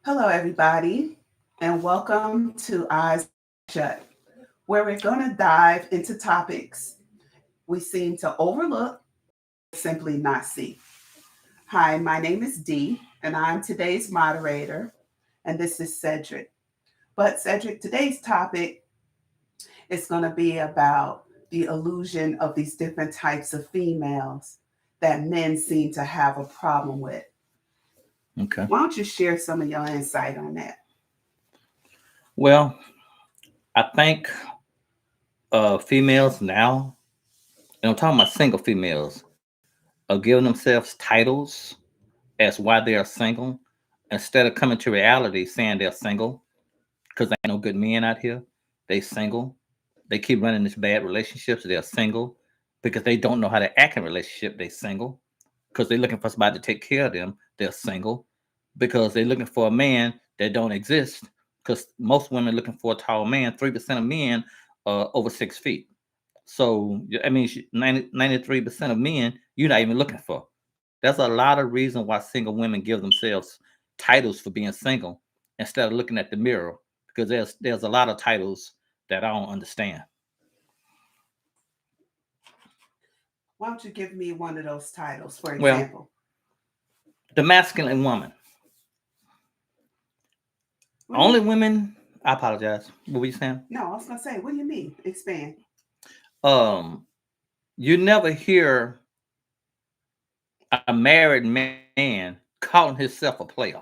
Hello, everybody, and welcome to Eyes Shut, where we're going to dive into topics we seem to overlook, simply not see. Hi, my name is Dee, and I'm today's moderator, and this is Cedric. But, Cedric, today's topic is going to be about the illusion of these different types of females that men seem to have a problem with. Okay. Why don't you share some of your insight on that? Well, I think females now, and I'm talking about single females, are giving themselves titles as why they are single instead of coming to reality saying they're single because ain't no good men out here. They single. They keep running these bad relationships. They're single because they don't know how to act in a relationship. They single because they're looking for somebody to take care of them. They're single because they're looking for a man that don't exist. Because most women looking for a tall man. 3% of men are over 6 feet. So I mean, 93% of men you're not even looking for. There's a lot of reason why single women give themselves titles for being single instead of looking at the mirror because there's a lot of titles that I don't understand. Why don't you give me one of those titles, for Well, example? the masculine woman. What do you? Only women. I apologize. What were you saying? No, I was gonna say, what do you mean? Expand. Um, you never hear a married man calling himself a player.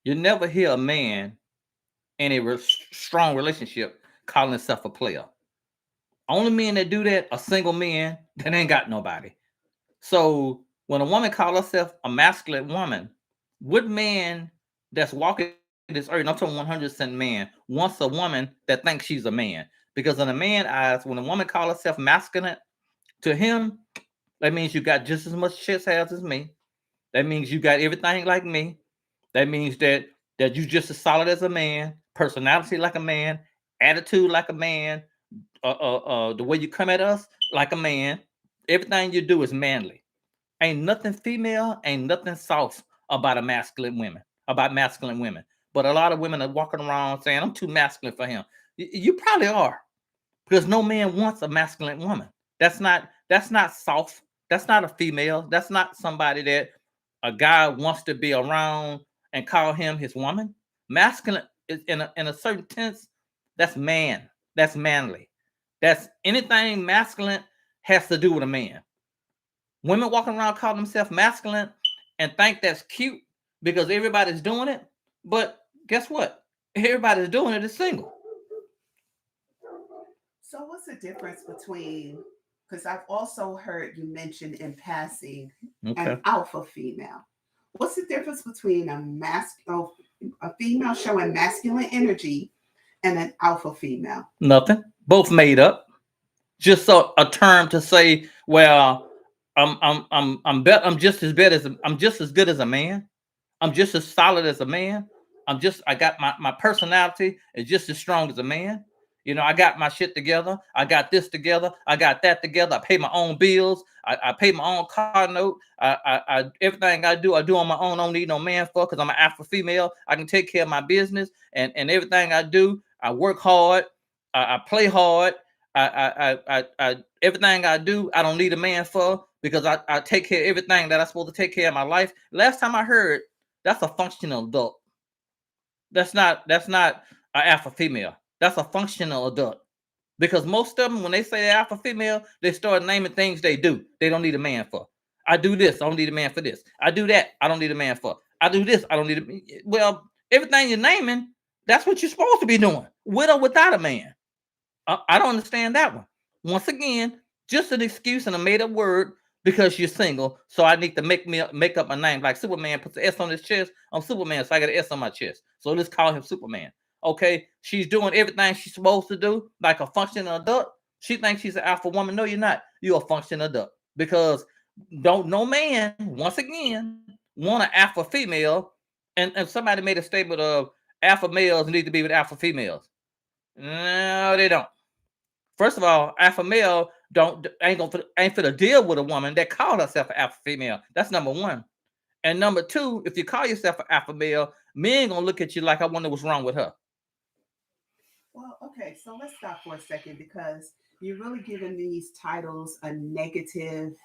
You never hear a man in a strong relationship calling himself a player. Only men that do that are single men that ain't got nobody. So when a woman calls herself a masculine woman, what man that's walking this earth, I'm talking 100% man, wants a woman that thinks she's a man? Because in a man's eyes, when a woman calls herself masculine, to him, that means you got just as much chest hairs as me. That means you got everything like me. That means that you just as solid as a man, personality like a man, attitude like a man, the way you come at us like a man. Everything you do is manly. Ain't nothing female, ain't nothing soft about a masculine women, about masculine women. But a lot of women are walking around saying, I'm too masculine for him. You probably are, because no man wants a masculine woman. That's not soft. That's not a female. That's not somebody that a guy wants to be around and call him his woman. Masculine is in a certain sense, that's man. That's manly. That's anything masculine has to do with a man. Women walking around calling themselves masculine and think that's cute because everybody's doing it. But guess what? Everybody's doing it is single. So, what's the difference between? Because I've also heard you mention in passing an Okay. alpha female. What's the difference between a female showing masculine energy and an alpha female? Nothing. Both made up. Just so a term to say, well, I'm just as bad as I'm just as good as a man. I'm just as solid as a man. I got my personality is just as strong as a man. I got my shit together. I got this together. I got that together. I pay my own bills. I pay my own car note. Everything I do on my own. I don't need no man for because I'm an alpha female. I can take care of my business and everything I do. I work hard. I play hard. Everything I do, I don't need a man for because I take care of everything that I'm supposed to take care of my life. Last time I heard, that's a functional adult. That's not an alpha female. That's a functional adult. Because most of them, when they say alpha female, they start naming things they do. They don't need a man for. I do this. I don't need a man for this. I do that. I don't need a man for. I do this. I don't need a. Well, everything you're naming, that's what you're supposed to be doing, with or without a man. I don't understand that one. Once again, just an excuse and a made up word because you're single. So I need to make up my name. Like Superman puts an S on his chest. I'm Superman, so I got an S on my chest. So let's call him Superman. Okay, she's doing everything she's supposed to do, like a functional adult. She thinks she's an alpha woman. No, you're not. You're a functional adult because don't no man once again want an alpha female, and somebody made a statement of alpha males need to be with alpha females. No, they don't. First of all, alpha male don't ain't finna deal with a woman that called herself an alpha female. That's number one. And number two, if you call yourself an alpha male, men gonna look at you like I wonder what's wrong with her. Well, okay, so let's stop for a second because you're really giving these titles a negative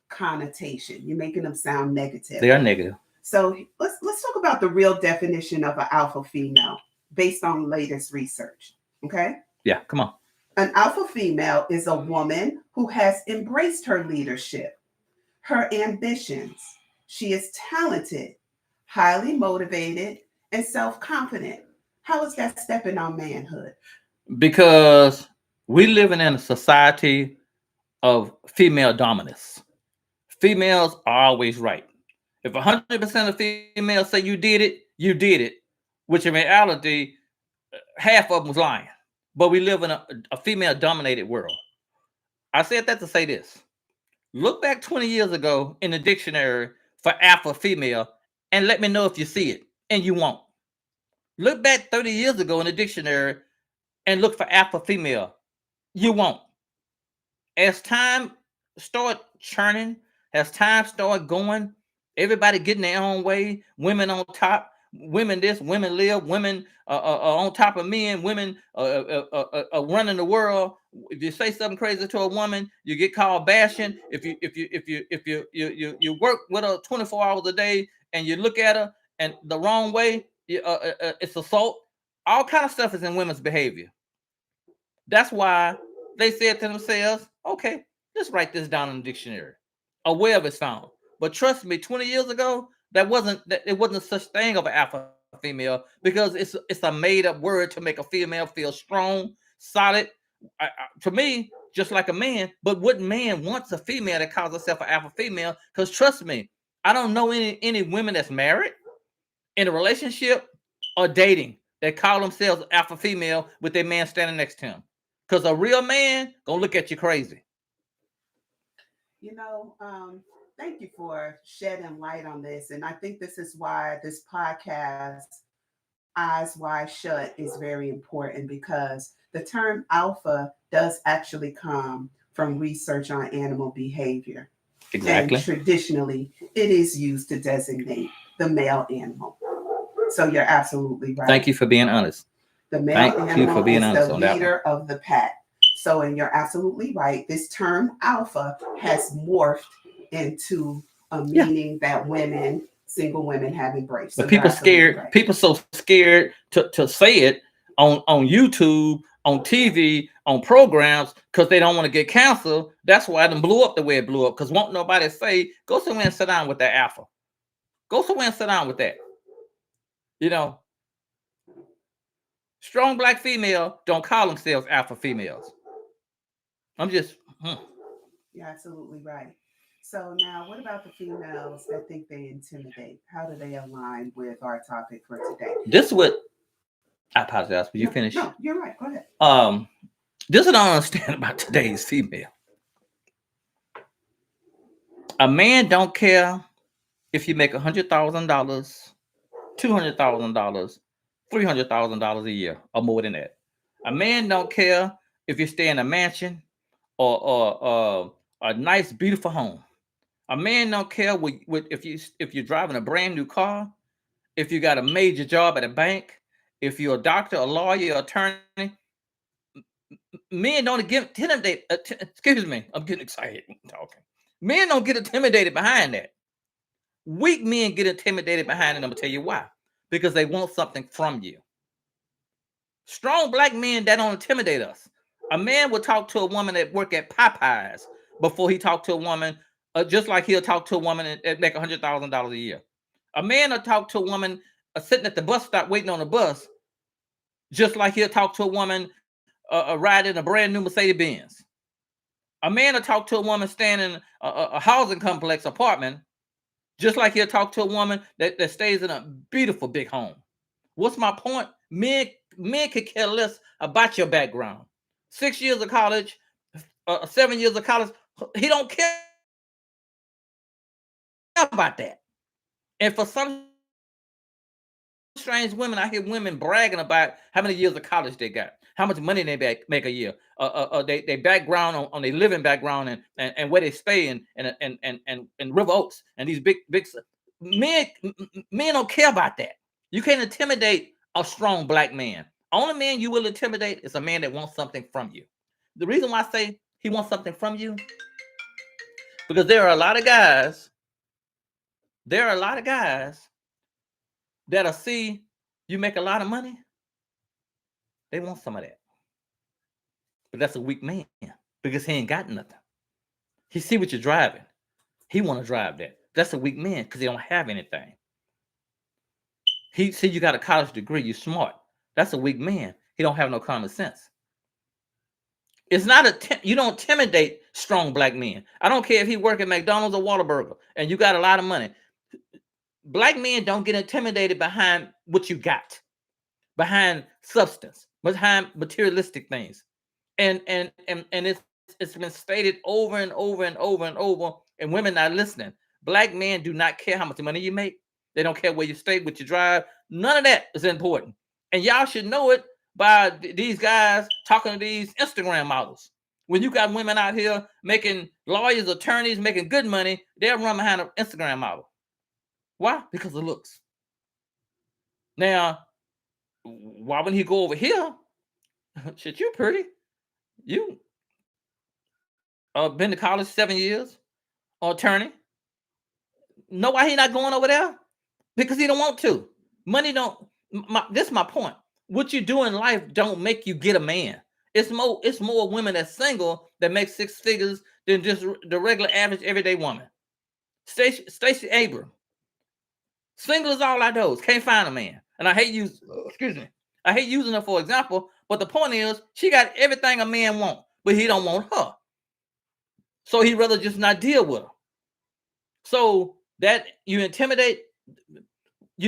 connotation. You're making them sound negative. They are negative. So let's talk about the real definition of an alpha female based on latest research. Okay? Yeah, come on. An alpha female is a woman who has embraced her leadership, her ambitions. She is talented, highly motivated, and self-confident. How is that stepping on manhood? Because we living in a society of female dominance. Females are always right. If 100% of females say you did it, which in reality, half of them was lying. But we live in a female dominated world. I said that to say this. Look back 20 years ago in the dictionary for alpha female and let me know if you see it, and you won't. Look back 30 years ago in the dictionary and look for alpha female. You won't. As time start churning, as time start going, everybody getting their own way. Women on top, women this, women live, women on top of men, women running the world. If you say something crazy to a woman, you get called bashing. If you work with her 24 hours a day and you look at her and the wrong way, it's assault. All kind of stuff is in women's behavior. That's why they said to themselves, okay, let's write this down in the dictionary or wherever it's found. But trust me, 20 years ago, it wasn't such thing of an alpha female because it's a made up word to make a female feel strong, solid. To me, just like a man, but what man wants a female that calls herself an alpha female? Because trust me, I don't know any women that's married in a relationship or dating that call themselves alpha female with their man standing next to him. Because a real man gonna look at you crazy. You know, thank you for shedding light on this. And I think this is why this podcast, Eyes Wide Shut, is very important because the term alpha does actually come from research on animal behavior. And Exactly. traditionally, it is used to designate the male animal. So you're absolutely right. Thank you for being honest. The male Thank you for animal being is honest the on that one. leader of the pack. So, and you're absolutely right. This term alpha has morphed into a Yeah. meaning that women, single women, have embraced. So But you're people absolutely scared, right. people so scared to say it on YouTube, on TV, on programs, because they don't want to get canceled. That's why it blew up the way it blew up. Because won't nobody say, go somewhere and sit down with that alpha. Go somewhere and sit down with that. You know, strong black female don't call themselves alpha females. I'm just You're absolutely right. So now, what about the females that think they intimidate? How do they align with our topic for today? this is what I apologize. Will you No, finish? no, you're right. Go ahead. Um, this is what I don't understand about today's female. A man don't care if you make $100,000, $200,000, $300,000 a year, or more than that. A man don't care if you stay in a mansion or a nice, beautiful home. A man don't care if you're driving a brand new car, if you got a major job at a bank, if you're a doctor, a lawyer, attorney. Men don't get intimidated. Excuse me, I'm getting excited talking. Men don't get intimidated behind that. Weak men get intimidated behind it. I'm gonna tell you why. Because they want something from you. Strong black men that don't intimidate us. A man will talk to a woman that work at Popeyes before he talk to a woman, just like he'll talk to a woman that make $100,000 a year. A man will talk to a woman sitting at the bus stop waiting on a bus, just like he'll talk to a woman riding a brand new Mercedes Benz. A man will talk to a woman staying in a housing complex apartment, just like he'll talk to a woman that stays in a beautiful big home. What's my point? Men could care less about your background. 6 years of college, 7 years of college, he don't care about that. And for some strange women, I hear women bragging about how many years of college they got, how much money they make a year, they background on their living background and where they stay and River Oaks and these big men don't care about that. You can't intimidate a strong black man. Only man you will intimidate is a man that wants something from you. The reason why I say he wants something from you, because there are a lot of guys, that'll see you make a lot of money, they want some of that. But that's a weak man because he ain't got nothing. He see what you're driving. He want to drive that. That's a weak man because he don't have anything. He see you got a college degree, you smart. That's a weak man. He don't have no common sense. It's not you don't intimidate strong black men. I don't care if he work at McDonald's or Whataburger and you got a lot of money. Black men don't get intimidated behind what you got, behind substance, behind materialistic things. And it's been stated over and over and over and over, and women not listening. Black men do not care how much money you make. They don't care where you stay, what you drive. None of that is important. And y'all should know it by these guys talking to these Instagram models. When you got women out here making lawyers, attorneys, making good money, they'll run behind an Instagram model. Why? Because of looks. Now, why wouldn't he go over here? Shit, you pretty. You been to college 7 years, or attorney. Know why he not going over there? Because he don't want to. Money don't. This is my point. What you do in life don't make you get a man. It's more women that's single that make six figures than just the regular average everyday woman. Stacey Abrams, single as all I know, can't find a man. And I hate I hate using her for example. But the point is, she got everything a man wants, but he don't want her. So he'd rather just not deal with her. So that you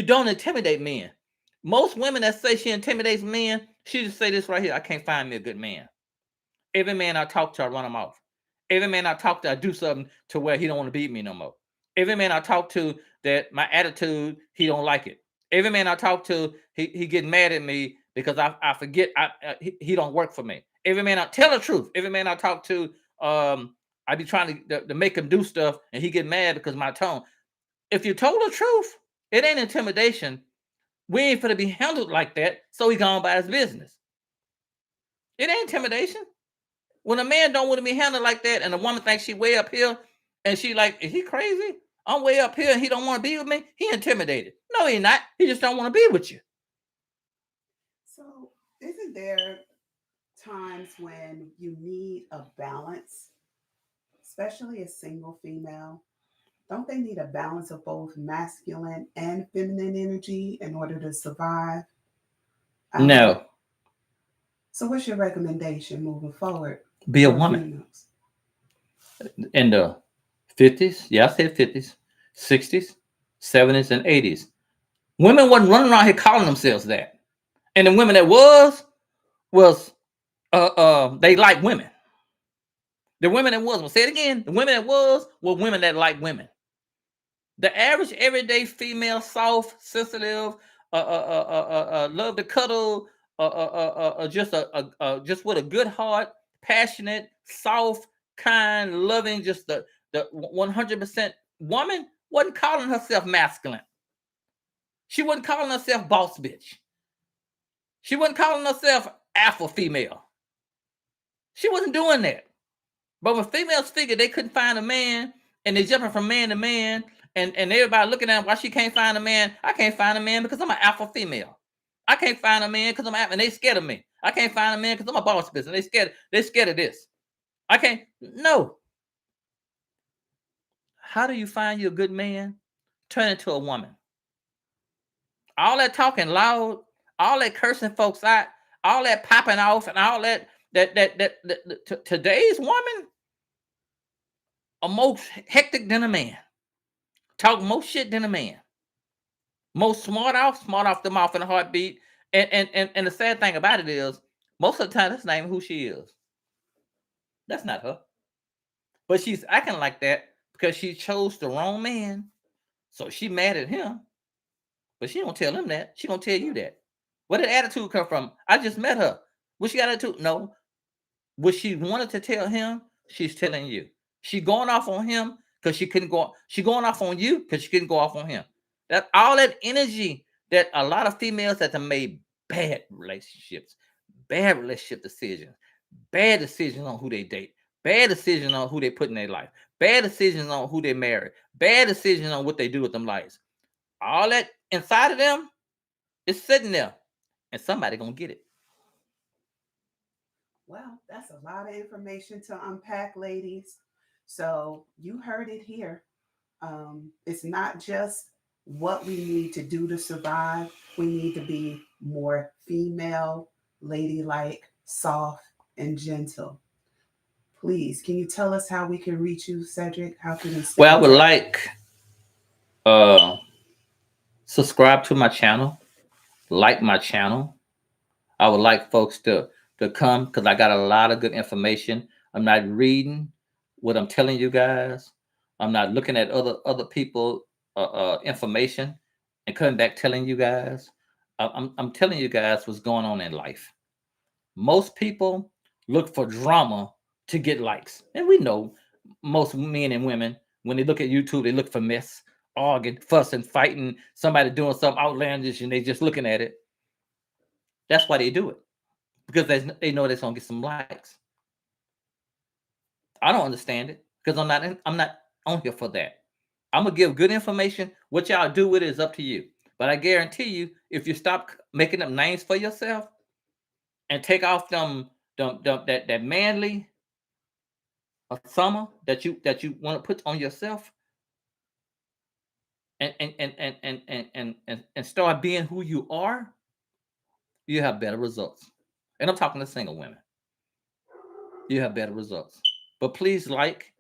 don't intimidate men. Most women that say she intimidates men, she just say this right here: I can't find me a good man. Every man I talk to, I run him off. Every man I talk to, I do something to where he don't want to beat me no more. Every man I talk to, that my attitude, he don't like it. Every man I talk to, he get mad at me because I forget he don't work for me. Every man I tell the truth. Every man I talk to, I be trying to make him do stuff, and he get mad because my tone. If you told the truth, it ain't intimidation. We ain't finna be handled like that, so he gone by his business. It ain't intimidation. When a man don't want to be handled like that, and a woman thinks she way up here, and she like, is he crazy? I'm way up here, and he don't want to be with me. He intimidated. No, he not. He just don't want to be with you. So, isn't there times when you need a balance, especially a single female? Don't they need a balance of both masculine and feminine energy in order to survive? No. So, what's your recommendation moving forward? Be a woman. Females? In the 50s, yeah, I said 50s, 60s, 70s, and 80s. Women wasn't running around here calling themselves that. And the women that was they like women. The women that was, we'll say it again, the women that was were women that like women. The average everyday female, soft, sensitive, love to cuddle, just with a good heart, passionate, soft, kind, loving, just the 100% woman wasn't calling herself masculine. She wasn't calling herself boss bitch. She wasn't calling herself alpha female. She wasn't doing that. But when females figured they couldn't find a man, and they jumping from man to man, and everybody looking at them, why she can't find a man? I can't find a man because I'm an alpha female. I can't find a man because I'm alpha, and they scared of me. I can't find a man because I'm a boss bitch, and they scared of this. I can't. No. How do you find you a good man? Turn into a woman. All that talking loud, all that cursing folks out, all that popping off, and all that today's woman are more hectic than a man. Talk more shit than a man. Most smart off the mouth in a heartbeat. And the sad thing about it is, most of the time, that's not even who she is. That's not her. But she's acting like that because she chose the wrong man. So she mad at him. But she don't tell him that. She gonna tell you that. Where did attitude come from? I just met her. What she got attitude? No. What she wanted to tell him, she's telling you. She going off on him because she couldn't go. She going off on you because she couldn't go off on him. That all that energy That a lot of females that have made bad relationships, bad relationship decisions, bad decisions on who they date, bad decisions on who they put in their life, bad decisions on who they marry, bad decisions on what they do with them lives. All that inside of them is sitting there, and somebody gonna get it. Well, that's a lot of information to unpack, ladies. So you heard it here. It's not just what we need to do to survive. We need to be more female, ladylike, soft, and gentle. Please, can you tell us how we can reach you, Cedric? How can we stay Well, I in would touch? like uh subscribe to my channel, like my channel. I would like folks to come because I got a lot of good information. I'm not reading what I'm telling you guys. I'm not looking at other people information and coming back telling you guys. I'm telling you guys what's going on in life. Most people look for drama to get likes, and we know most men and women when they look at YouTube, they look for mess, arguing, fussing, fighting, somebody doing something outlandish, and they just looking at it. That's why they do it because they know they're gonna get some likes. I don't understand it because I'm not on here for that. I'm gonna give good information. What y'all do with it is up to you. But I guarantee you, if you stop making up names for yourself and take off them that manly a summer that you want to put on yourself and start being who you are, you have better results. And I'm talking to single women. You have better results. But please like,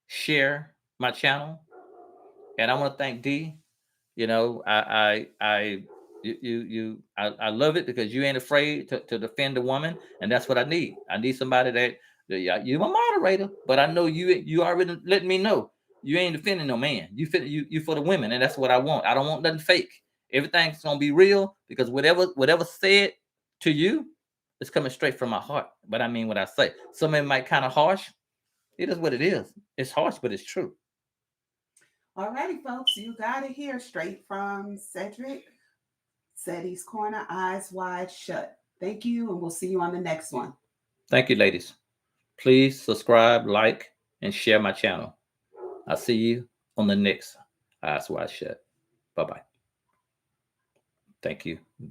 share my channel. And I want to thank D. You know, I love it because you ain't afraid to defend a woman, and that's what I need. I need somebody yeah, you a moderator, but I know you already letting me know you ain't defending no man. You for the women, and that's what I want. I don't want nothing fake. Everything's gonna be real because whatever said to you is coming straight from my heart. But I mean what I say. Some of it might kind of harsh. It is what it is. It's harsh, but it's true. Alrighty, folks, you got it here straight from Cedric. Ceddy's Corner, eyes wide shut. Thank you, and we'll see you on the next one. Thank you, ladies. Please subscribe, like, and share my channel. I'll see you on the next Eyes Wide Shut. Bye bye. Thank you.